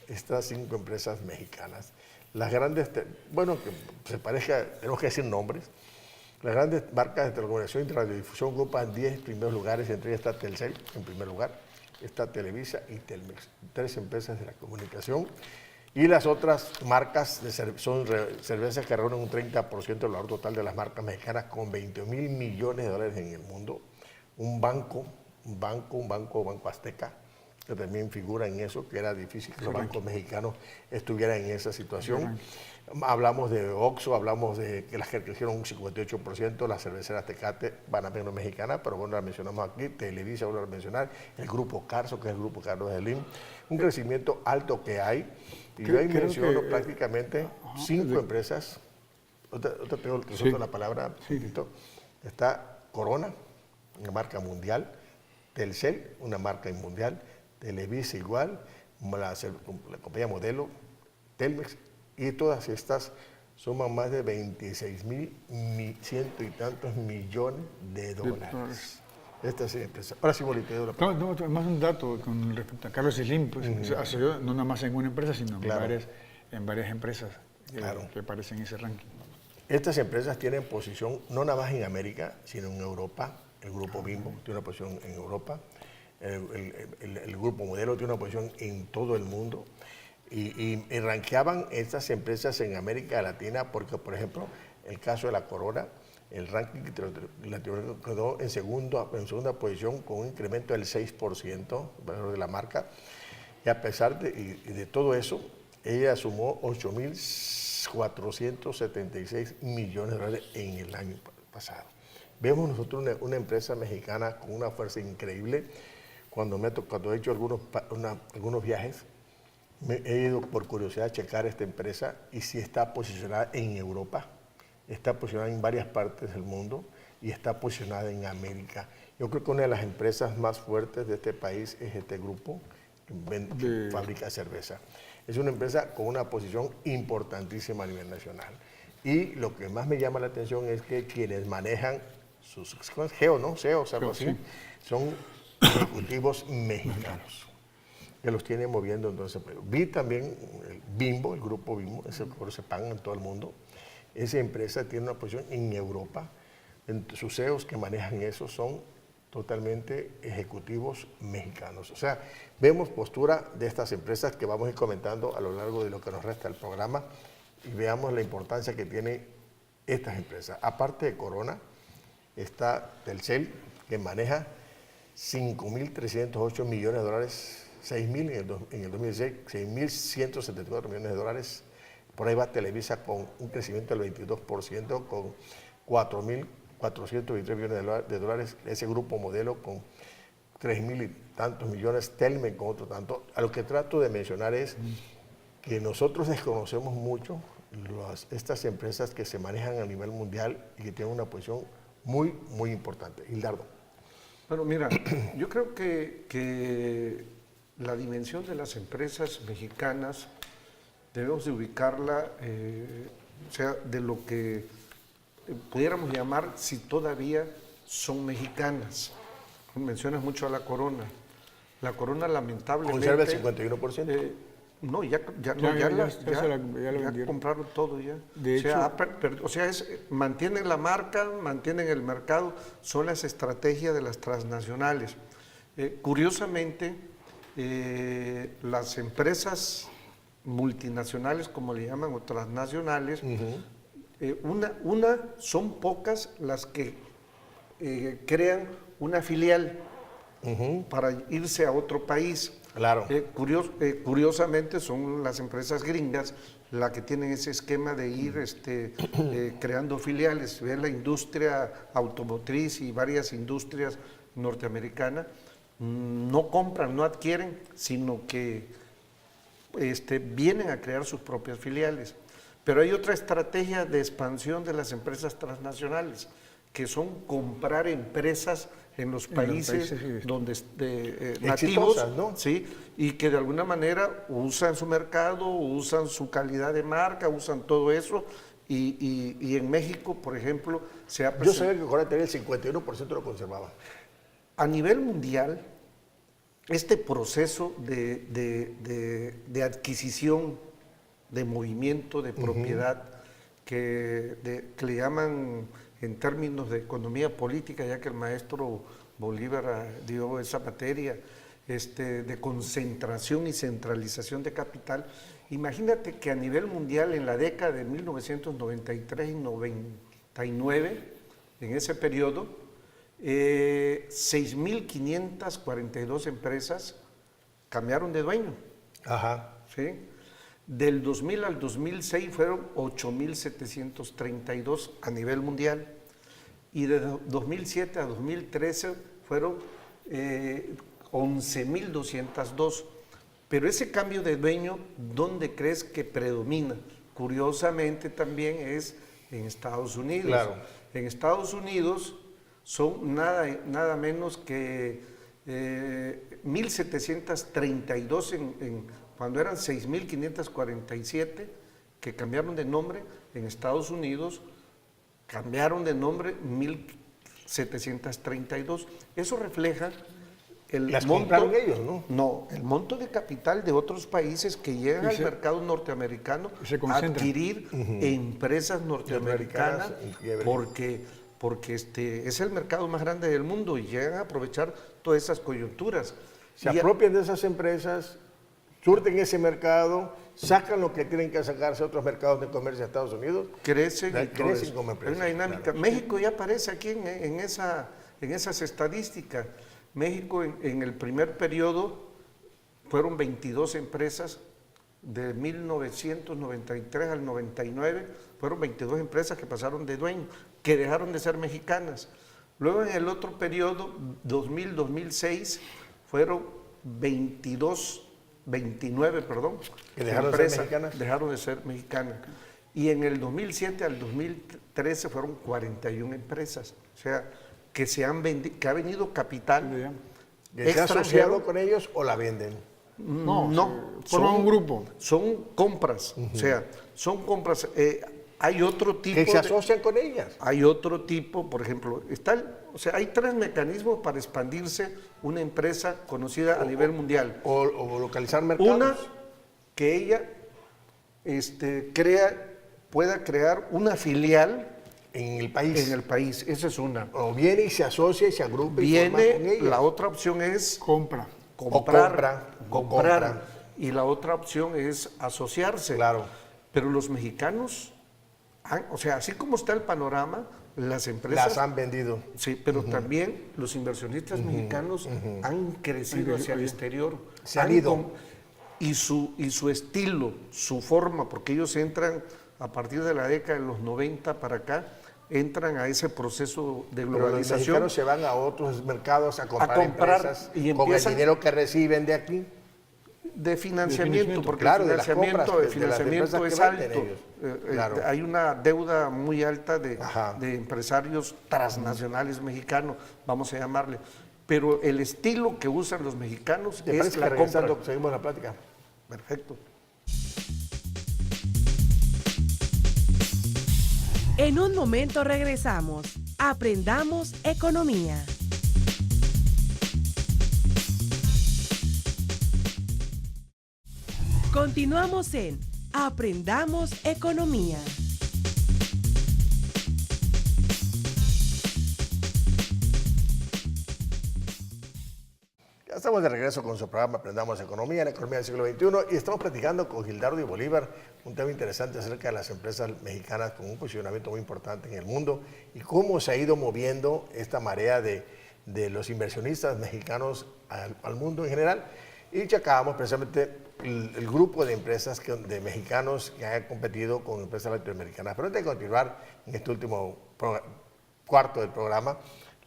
estas 5 empresas mexicanas. Las grandes, bueno, que se parezca, tenemos que decir nombres. Las grandes marcas de telecomunicación y radiodifusión ocupan 10 primeros lugares, entre ellas está Telcel en primer lugar, está Televisa y Telmex, 3 empresas de la comunicación. Y las otras marcas son cervezas que reúnen un 30% del valor total de las marcas mexicanas con 20.000 millones de dólares en el mundo. Un banco Azteca, que también figura en eso, que era difícil que los bancos mexicanos estuvieran en esa situación. Hablamos de Oxxo, hablamos de que las que crecieron un 58%, las cerveceras Tecate, Banamex mexicana, pero bueno, la mencionamos aquí, Televisa, vuelvo a mencionar, el grupo Carso, que es el grupo Carlos Slim, un crecimiento alto que hay, y yo ahí menciono prácticamente 5 empresas, otra tengo la palabra, está Corona, una marca mundial, Telcel, una marca mundial, Televisa igual, la compañía Modelo, Telmex, y todas estas suman más de 26.100 y tantos millones de dólares. Estas empresas. Ahora sí, Bolito, yo más un dato con respecto a Carlos Slim, pues, no nada más en una empresa, sino en varias empresas que aparecen en ese ranking. Estas empresas tienen posición no nada más en América, sino en Europa. El grupo Bimbo tiene una posición en Europa. El grupo Modelo tiene una posición en todo el mundo. Y rankeaban estas empresas en América Latina porque, por ejemplo, el caso de la Corona, el ranking latinoamericano quedó en segunda posición con un incremento del 6% valor de la marca. Y a pesar de todo eso, ella sumó 8.476 millones de dólares en el año pasado. Vemos nosotros una empresa mexicana con una fuerza increíble. Cuando he hecho algunos viajes, he ido por curiosidad a checar esta empresa y si está posicionada en Europa, está posicionada en varias partes del mundo y está posicionada en América. Yo creo que una de las empresas más fuertes de este país es este grupo que fabrica cerveza. Es una empresa con una posición importantísima a nivel nacional. Y lo que más me llama la atención es que quienes manejan sus CEOs, algo así, son ejecutivos mexicanos que los tienen moviendo. Entonces, vi también el Bimbo, el grupo Bimbo, ese por se pagan en todo el mundo. Esa empresa tiene una posición en Europa. Sus CEOs que manejan eso son totalmente ejecutivos mexicanos. O sea, vemos postura de estas empresas que vamos a ir comentando a lo largo de lo que nos resta del programa y veamos la importancia que tienen estas empresas. Aparte de Corona, está Telcel, que maneja 5.308 millones de dólares, 6.000 en el 2016, 6.174 millones de dólares. Por ahí va Televisa con un crecimiento del 22%, con 4.423 millones de dólares. Ese grupo Modelo con 3.000 y tantos millones, Telmex con otro tanto. A lo que trato de mencionar es que nosotros desconocemos mucho estas empresas que se manejan a nivel mundial y que tienen una posición muy, muy importante. Hildardo. Bueno, mira, yo creo que la dimensión de las empresas mexicanas debemos de ubicarla, o sea, de lo que pudiéramos llamar si todavía son mexicanas. Mencionas mucho a la Corona. La Corona lamentablemente... ¿Conserva el 51%? No, ya compraron todo ya. De hecho, mantienen la marca, mantienen el mercado, son las estrategias de las transnacionales. Curiosamente, las empresas multinacionales, como le llaman, o transnacionales, son pocas las que crean una filial para irse a otro país. Claro. Curiosamente son las empresas gringas las que tienen ese esquema de ir creando filiales. Ve la industria automotriz y varias industrias norteamericanas no compran, no adquieren, sino que vienen a crear sus propias filiales. Pero hay otra estrategia de expansión de las empresas transnacionales, que son comprar empresas en los países donde nativos, nativos, ¿no? ¿sí? Y que de alguna manera usan su mercado, usan su calidad de marca, usan todo eso. Y en México, por ejemplo, se ha Yo presentado. sabía que Corea tenía el 51% lo conservaba. A nivel mundial, este proceso de adquisición, de movimiento, de propiedad, que le llaman en términos de economía política, ya que el maestro Bolívar dio esa materia, de concentración y centralización de capital. Imagínate que a nivel mundial en la década de 1993 y 99, en ese periodo, 6.542 empresas cambiaron de dueño. Ajá. ¿Sí? Del 2000 al 2006 fueron 8.732 a nivel mundial y de 2007 a 2013 fueron 11.202. Pero ese cambio de dueño, ¿dónde crees que predomina? Curiosamente también es en Estados Unidos. Claro. En Estados Unidos son nada menos que 1.732 cuando eran 6.547 que cambiaron de nombre. En Estados Unidos cambiaron de nombre 1.732. Eso refleja el Las monto, compraron ellos, ¿no? No, el monto de capital de otros países que llegan al mercado norteamericano a adquirir empresas norteamericanas porque es el mercado más grande del mundo y llegan a aprovechar todas esas coyunturas. Se apropian de esas empresas, surten ese mercado, sacan lo que tienen que sacarse a otros mercados de comercio de Estados Unidos. Crecen como empresas. Es una dinámica. Claro. México ya aparece aquí en esas estadísticas. México en el primer periodo fueron 22 empresas, de 1993 al 99, fueron 22 empresas que pasaron de dueño, que dejaron de ser mexicanas. Luego en el otro periodo, 2000-2006, fueron 29 que dejaron de ser mexicanas. Y en el 2007 al 2013 fueron 41 empresas. O sea, que ha venido capital ¿Que se ha asociado con ellos o la venden? No, forman un grupo. Son compras, o sea, son compras. Hay otro tipo. Que se asocian con ellas. Hay otro tipo, por ejemplo, hay 3 mecanismos para expandirse una empresa conocida a nivel mundial. O localizar mercados. Una, que ella pueda crear una filial en el país. En el país, esa es una. O viene y se asocia y se agrupa y forma con ellos. La otra opción es comprar. Y la otra opción es asociarse. Claro. Pero los mexicanos, así como está el panorama, las empresas las han vendido. Sí, pero también los inversionistas mexicanos han crecido hacia el exterior. Se han ido. Y su estilo, su forma, porque ellos entran a partir de la década de los 90 para acá, entran a ese proceso de globalización. Pero los mexicanos se van a otros mercados a comprar empresas y con el dinero que reciben de aquí. De financiamiento, porque claro, el financiamiento es alto. Claro. Hay una deuda muy alta de empresarios transnacionales mexicanos, vamos a llamarle. Pero el estilo que usan los mexicanos es la compra. Seguimos la plática. Perfecto. En un momento regresamos. Aprendamos economía. Continuamos en Aprendamos economía. Ya estamos de regreso con su programa Aprendamos Economía, la economía del siglo XXI, y estamos platicando con Gildardo y Bolívar un tema interesante acerca de las empresas mexicanas con un posicionamiento muy importante en el mundo y cómo se ha ido moviendo esta marea de los inversionistas mexicanos al mundo en general. Y checábamos precisamente el grupo de empresas de mexicanos que han competido con empresas latinoamericanas. Pero antes de continuar en este último cuarto del programa,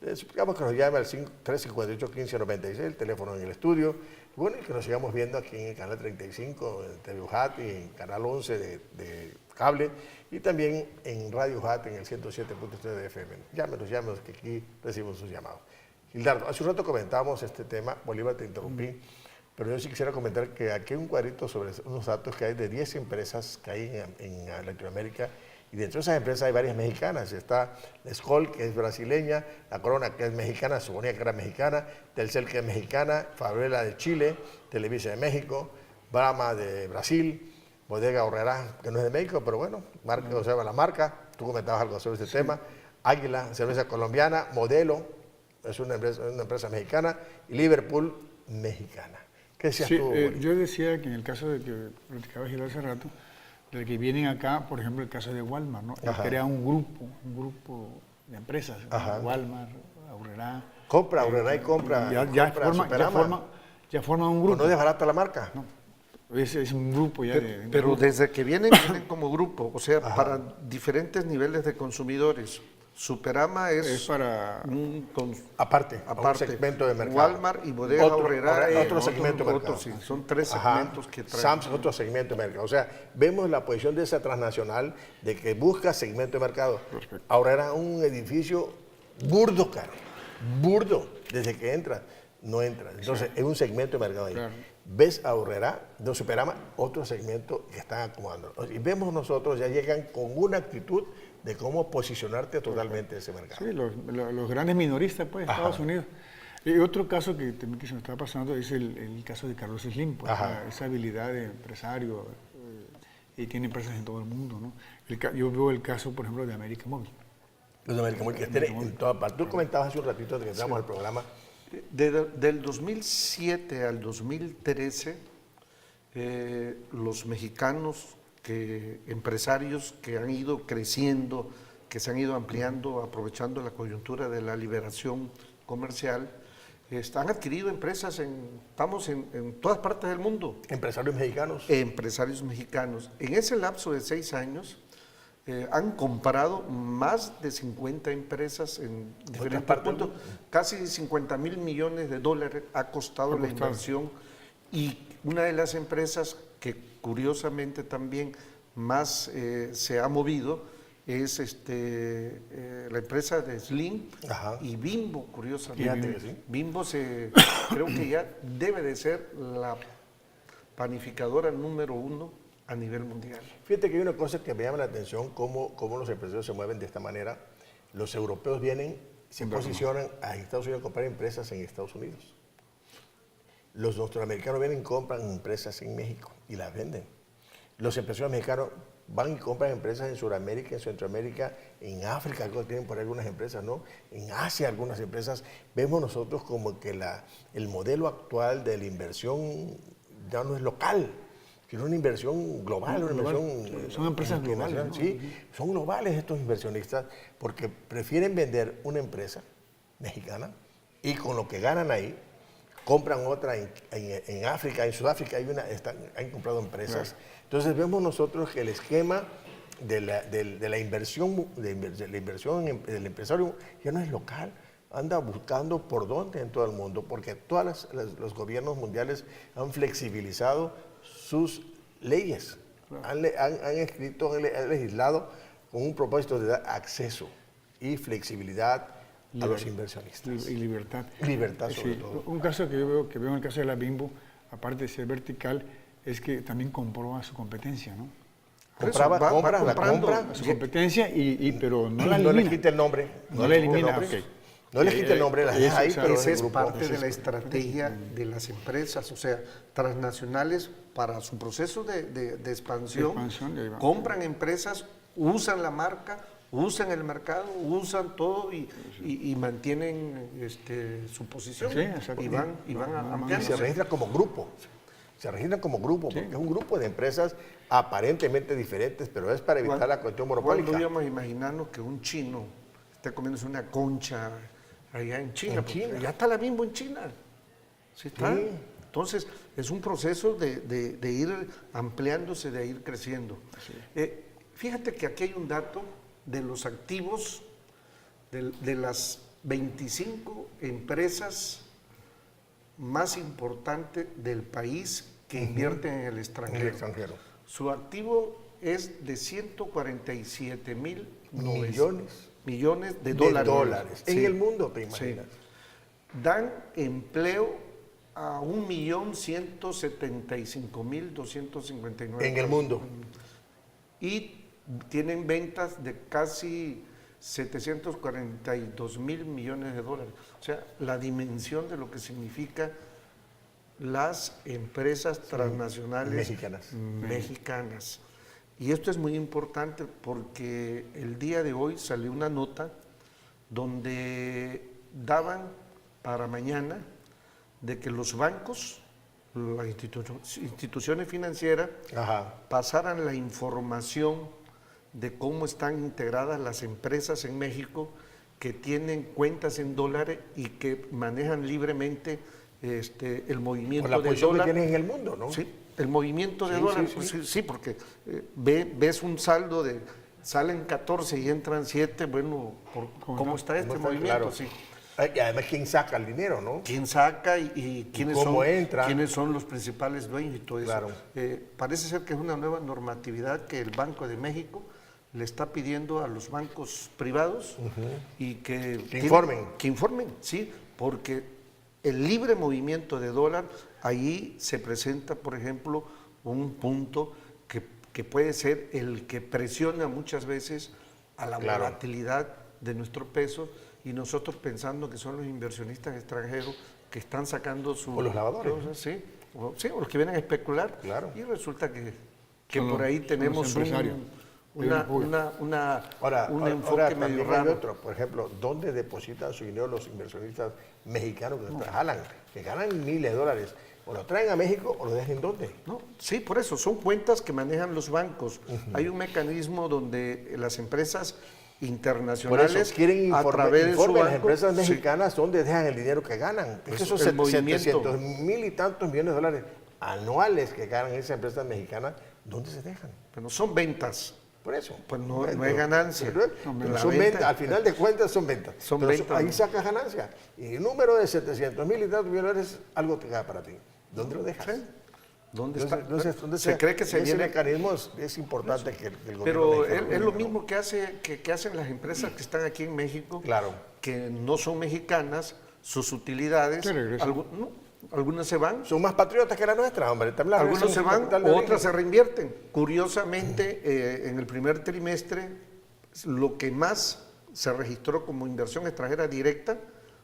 les suplicamos que nos llame al 358-1596, el teléfono en el estudio. Bueno, y que nos sigamos viendo aquí en el canal 35 de TV UJAT y en canal 11 de cable y también en Radio Hat en el 107.3 de FM. Llámenos, que aquí recibimos sus llamados. Gildardo, hace un rato comentábamos este tema, Bolívar, te interrumpí, pero yo sí quisiera comentar que aquí hay un cuadrito sobre unos datos que hay de 10 empresas que hay en Latinoamérica, y dentro de esas empresas hay varias mexicanas. Está la Skol, que es brasileña, la Corona, que es mexicana, suponía que era mexicana, Telcel, que es mexicana, Falabella de Chile, Televisa de México, Brahma de Brasil, Bodega Aurrerá, que no es de México, pero bueno, o sea, la marca, tú comentabas algo sobre este tema, Águila, cerveza colombiana, Modelo, es una empresa mexicana, y Liverpool, mexicana. ¿Qué decías tú? Yo decía que en el caso de que platicaba Gil hace rato, de que vienen acá, por ejemplo, el caso de Walmart, ¿no? Crea un grupo de empresas, Walmart, Aurrerá. Compra Aurrerá y compra ya forma un grupo. ¿No desbarata la marca? No. Es un grupo ya pero desde que vienen como grupo, o sea, para diferentes niveles de consumidores. Superama es para aparte, un segmento de mercado. Walmart y Bodega Aurrerá otro segmento de mercado. Sí, son 3 segmentos que traen. Sam's es otro segmento de mercado. O sea, vemos la posición de esa transnacional de que busca segmento de mercado. Perfecto. Aurrerá un edificio burdo, caro. Burdo. Desde que entras, no entras. Entonces, es un segmento de mercado ahí. Claro. Ves Aurrerá, no Superama, otro segmento que están acomodando. Y vemos nosotros, ya llegan con una actitud de cómo posicionarte totalmente en ese mercado. Sí, los grandes minoristas, pues, de Estados Unidos. Y otro caso que también que se me está pasando es el caso de Carlos Slim, pues, esa habilidad de empresario, y tiene empresas en todo el mundo, ¿no? Yo veo el caso, por ejemplo, de América Móvil. Los de América Móvil, que estén en toda parte. Tú comentabas hace un ratito de que entramos al programa. Del 2007 al 2013, los mexicanos, empresarios que han ido creciendo, que se han ido ampliando, aprovechando la coyuntura de la liberación comercial, han adquirido empresas, estamos en todas partes del mundo. Empresarios mexicanos. Empresarios mexicanos. En ese lapso de 6 años, han comprado más de 50 empresas en diferentes puntos. Casi 50,000 millones de dólares ha costado la inversión, y una de las empresas que curiosamente también más se ha movido es la empresa de Slim y Bimbo, curiosamente. ¿Sí? Bimbo creo que ya debe de ser la panificadora número 1 a nivel mundial. Fíjate que hay una cosa que me llama la atención, cómo los empresarios se mueven de esta manera. Los europeos vienen, se posicionan a Estados Unidos a comprar empresas en Estados Unidos. Los norteamericanos vienen y compran empresas en México y las venden. Los empresarios mexicanos van y compran empresas en Sudamérica, en Centroamérica, en África, tienen por ahí algunas empresas, ¿no? En Asia algunas empresas. Vemos nosotros como que el modelo actual de la inversión ya no es local, sino una inversión global, son empresas globales, ¿no? Sí, son globales estos inversionistas porque prefieren vender una empresa mexicana y con lo que ganan ahí compran otra en África, en Sudáfrica han comprado empresas. Claro. Entonces vemos nosotros que el esquema de la inversión del empresario ya no es local, anda buscando por dónde en todo el mundo, porque todos los gobiernos mundiales han flexibilizado sus leyes, claro. han legislado con un propósito de dar acceso y flexibilidad a los inversionistas. Y libertad. Libertad sobre todo. Un caso que yo veo en el caso de la Bimbo, aparte de ser vertical, es que también compró a su competencia, ¿no? Compra a su competencia, pero no la elimina. No le quita el nombre. No la elimina, No le quita el nombre, la deja ahí, pero esa es parte de la estrategia de las empresas, o sea, transnacionales para su proceso de expansión, compran empresas, usan la marca, usan el mercado, usan todo y mantienen su posición, y van ampliando. Se registran como grupo. Porque es un grupo de empresas aparentemente diferentes, pero es para evitar la cuestión monopólica. ¿Cuándo íbamos a imaginarnos que un chino esté comiéndose una concha allá en China? Ya está la Bimbo en China. ¿Sí está? Sí. Entonces, es un proceso de ir ampliándose, de ir creciendo. Sí. Fíjate que aquí hay un dato de los activos de las 25 empresas más importantes del país que invierten en el extranjero. Su activo es de 147 mil millones de dólares. En Sí. el mundo, te Sí. imaginas. Dan empleo a 1.175.259. En el mundo. Y tienen ventas de casi 742.000 millones de dólares. O sea, la dimensión de lo que significa las empresas transnacionales mexicanas. Y esto es muy importante porque el día de hoy salió una nota donde daban para mañana de que los bancos, las instituciones financieras, pasaran la información de cómo están integradas las empresas en México que tienen cuentas en dólares y que manejan libremente el movimiento Por la de posición dólar. que tienen en el mundo, ¿no? Sí, el movimiento de Sí, dólar, sí, pues sí. sí, porque ves un saldo de salen 14 y entran 7, bueno, ¿cómo está este movimiento? Claro. Sí. Y además, ¿quién saca el dinero, no? ¿Quién saca y quiénes cómo son, entra? quiénes son los principales dueños y todo Claro. eso? Parece ser que es una nueva normatividad que el Banco de México le está pidiendo a los bancos privados y que informen. Que informen, sí, porque el libre movimiento de dólar, ahí se presenta, por ejemplo, un punto que puede ser el que presiona muchas veces a la volatilidad de nuestro peso, y nosotros pensando que son los inversionistas extranjeros que están sacando su... O los lavadores. Sí, o los que vienen a especular. Claro. Y resulta que Son por ahí los tenemos empresarios. un Ahora enfoque medio también hay raro. otro, por ejemplo, ¿dónde depositan su dinero los inversionistas mexicanos que ganan miles de dólares? O lo traen a México o lo dejan ¿dónde? No, sí, por eso, son cuentas que manejan los bancos. Hay un mecanismo donde las empresas Por internacionales, eso quieren a través de su informe a las banco, empresas sí, mexicanas dónde dejan el dinero que ganan. Eso, Esos el movimiento. 700,000 y tantos millones de dólares anuales que ganan esas empresas mexicanas, ¿dónde se dejan? bueno, son ventas. Por eso. Pues no es ganancia. Pero La son venta- ventas, al final de cuentas son ventas. Son Pero ventas. ahí sacas ganancia. Y el número de 700,000 y tantos millones de dólares, algo te queda para ti. ¿Dónde lo dejas? Sí. ¿Dónde Entonces, está? Se cree que se ese viene... mecanismo es importante que el gobierno Pero mexicano es lo ¿no? mismo que hacen las empresas que están aquí en México, Claro. que no son mexicanas, sus utilidades, Se regresan. algunas se van, Son más patriotas que la nuestra, hombre. También la algunos se regresan a su van, capital de otras origen. se reinvierten. Curiosamente, en el primer trimestre, lo que más se registró como inversión extranjera directa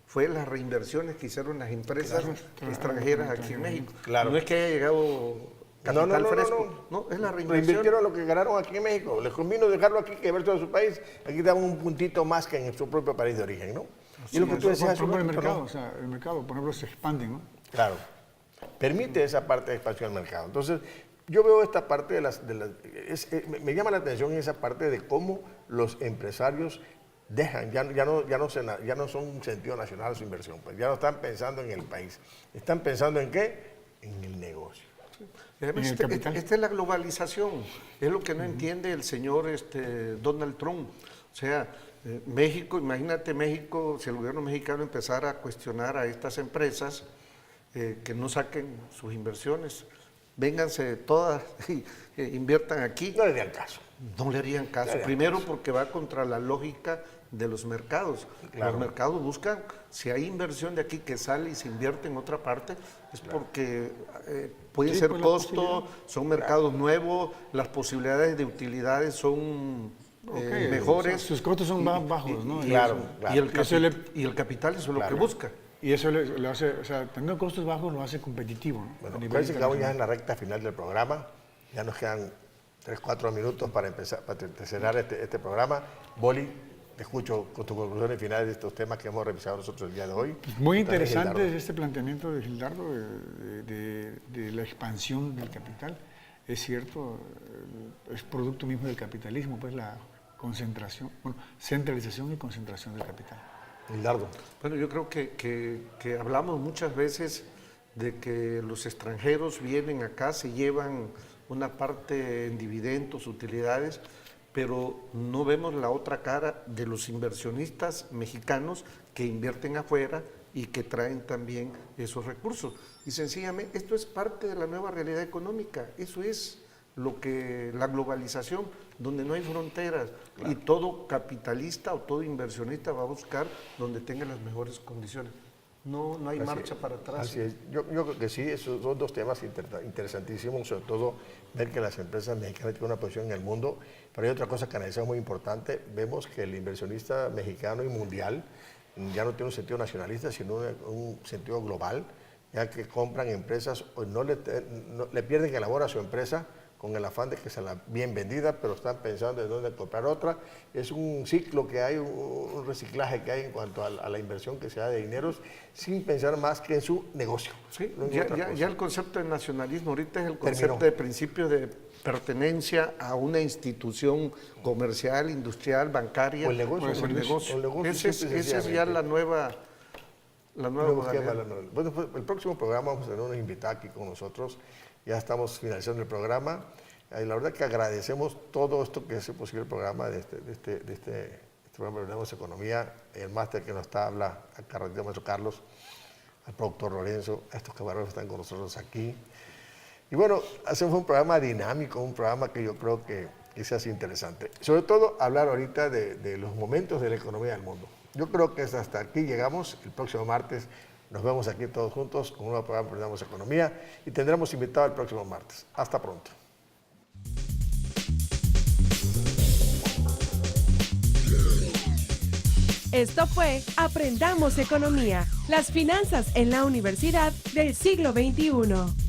fue las reinversiones que hicieron las empresas extranjeras aquí en México. Claro. No es que haya llegado capital fresco, no, es la reinversión. Reinvirtieron lo que ganaron aquí en México. Les convino dejarlo aquí que ver todo su país. Aquí daban un puntito más que en su propio país de origen, ¿no? Y lo que tú decías hace un el momento, mercado, ¿no? o sea, el mercado, por ejemplo, se expande, ¿no? Claro. Permite esa parte de expansión del mercado. Entonces, yo veo esta parte me llama la atención esa parte de cómo los empresarios dejan, ya no son un sentido nacional su inversión, pues ya no están pensando en el país. ¿Están pensando en qué? En el negocio. Y además, En el capital. esta es la globalización, es lo que no entiende el señor Donald Trump. O sea, México, imagínate México, si el gobierno mexicano empezara a cuestionar a estas empresas que no saquen sus inversiones, vénganse todas y inviertan aquí. No le dan caso. No le harían caso. harían Primero porque va contra la lógica de los mercados. Claro. Los mercados buscan, si hay inversión de aquí que sale y se invierte en otra parte, es porque puede Sí, ser pues, la costo, posibilidad. son mercados nuevos, las posibilidades de utilidades son Ok, mejores. sus costos son más bajos, ¿no? Claro, Y claro. Y el, Eso le- y el capital eso es lo Claro. que busca. Y eso le hace, o sea, teniendo costos bajos lo hace competitivo, ¿no? Bueno, A nivel parece que estamos ya internacional. en la recta final del programa. Ya nos quedan 3-4 minutos para empezar, para cerrar este programa. Boli, te escucho con tus conclusiones finales de estos temas que hemos revisado nosotros el día de hoy. Muy También, interesante Gildardo. este planteamiento de Gildardo de la expansión del capital. Es cierto, es producto mismo del capitalismo, pues la concentración, bueno, centralización y concentración del capital. Gildardo. Bueno, yo creo que hablamos muchas veces de que los extranjeros vienen acá, se llevan una parte en dividendos, utilidades, pero no vemos la otra cara de los inversionistas mexicanos que invierten afuera y que traen también esos recursos. Y sencillamente, esto es parte de la nueva realidad económica, eso es. la globalización, donde no hay fronteras y todo capitalista o todo inversionista va a buscar donde tenga las mejores condiciones. No hay marcha para atrás. Así es. Yo creo que sí, esos son dos temas interesantísimos, sobre todo ver que las empresas mexicanas tienen una posición en el mundo, pero hay otra cosa que analizamos muy importante, vemos que el inversionista mexicano y mundial ya no tiene un sentido nacionalista, sino un sentido global, ya que compran empresas o no le pierden el amor a su empresa con el afán de que sea la bien vendida, pero están pensando en dónde comprar otra. Es un ciclo que hay, un reciclaje que hay en cuanto a la inversión que se da de dineros, sin pensar más que en su negocio. Sí, no ya el concepto de nacionalismo ahorita es el concepto de principio de pertenencia a una institución comercial, industrial, bancaria. O el negocio. Esa es ya la nueva modalidad. Bueno, pues, el próximo programa vamos a tener una invitada aquí con nosotros. Ya estamos finalizando el programa. La verdad que agradecemos todo esto que hace posible el programa de este programa de Hablemos de Economía, el máster que nos habla, al carretero maestro Carlos, al productor Lorenzo, a estos camareros que están con nosotros aquí. Y bueno, hacemos un programa dinámico, un programa que yo creo que se hace interesante. Sobre todo hablar ahorita de los momentos de la economía del mundo. Yo creo que hasta aquí llegamos. El próximo martes nos vemos aquí todos juntos con un nuevo programa de Aprendamos Economía y tendremos invitado el próximo martes. Hasta pronto. Esto fue Aprendamos Economía, las finanzas en la universidad del siglo XXI.